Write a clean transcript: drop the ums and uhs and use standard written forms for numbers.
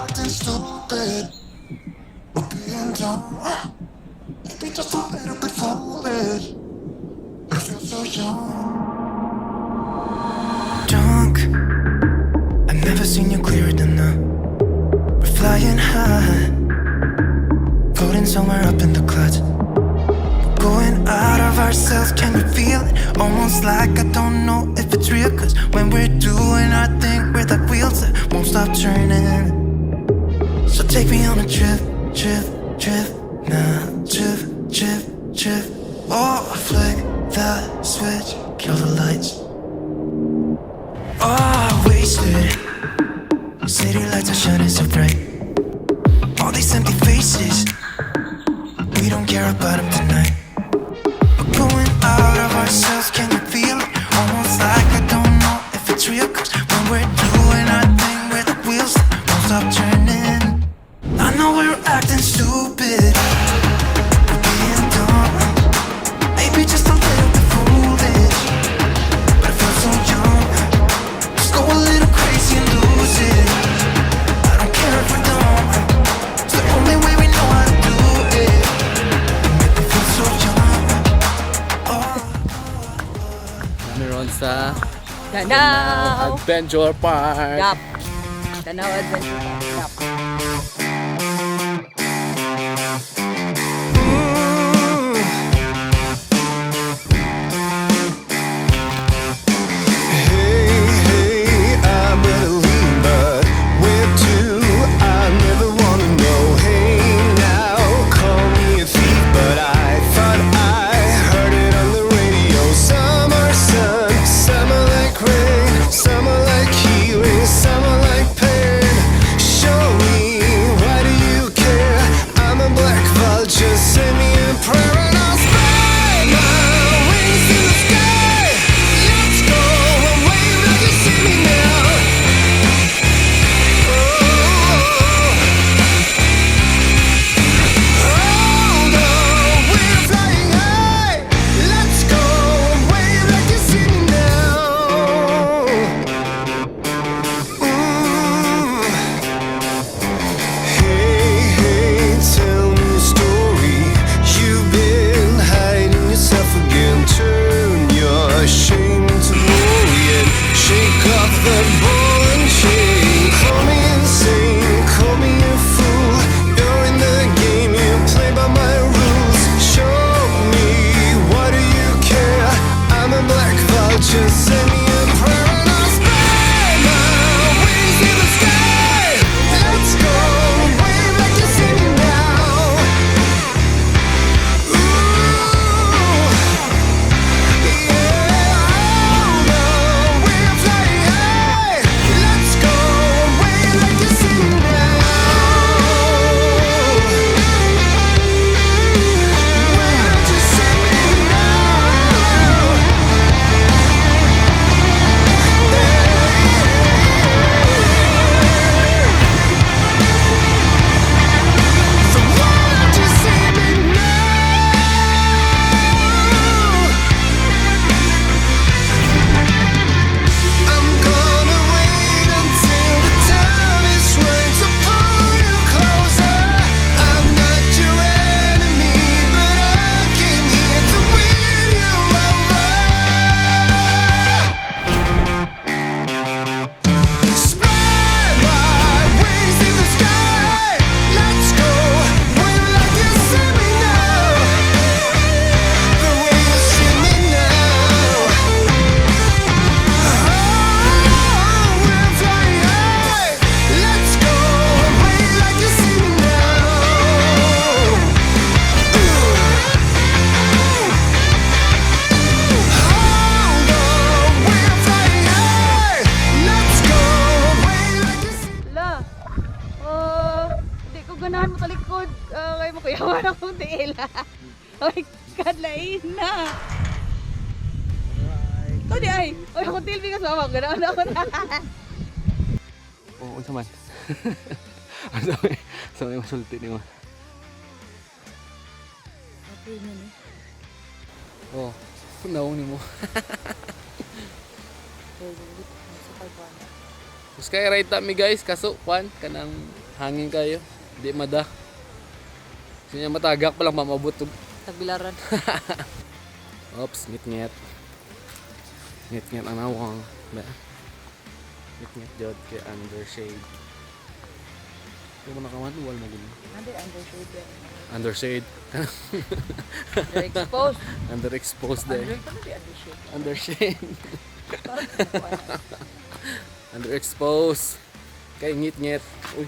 acting stupid. We're being dumb. Maybe just a little bit foolish. I feel so young. Drunk. I've never seen you clearer than now. We're flying high, floating somewhere up in the clouds. We're going out of ourselves, can you feel it? Almost like I don't know if it's real. Cause when we're doing our thing, we're like wheels that won't stop turning. So take me on a trip, trip, trip. Now, trip, trip, trip. Oh, flick the switch, kill the lights. Oh, wasted. City lights are shining so bright. All these empty faces, we don't care about them tonight. We're going out of ourselves, can you feel it? Almost like I don't know if it's real. Cause when we're doing our thing, we're the wheels that won't stop turning. I know we're acting stupid, we're being dumb. Maybe just a little bit foolish, but I feel so young. Let's go a little crazy and lose it. I don't care if we're dumb, it's the only way we know how to do it. You make me feel so young. Meron sa Danao! Adventure Park. Yup. Danao Adventure Park. Yup. ganahan mo talikod. Kaya mo kuyawan akong tiila. Oh my God, lain na. Ito di ay. Oy, akong tilbi ka sa mama. Ganahan ako na. Oo, unsa man. Sa may masulti ni mo. Okay na ni. Oh, naong ni mo. Sa pagkuhan. Terus kaya right mi guys, kaso kwan kanang Hangin kayo. Di mada. Sinya matagak pa lang mamabot. Tagbilaran. Oops, ngit-ngit. Ngit-ngit ang nawang. Ba? Ngit-ngit jod kay under shade. Kung nakaman, wal mo gini. Undershade. Underexposed. Underexposed din. Undershade. Undershade. Underexposed. Kay ngit-ngit. Uy.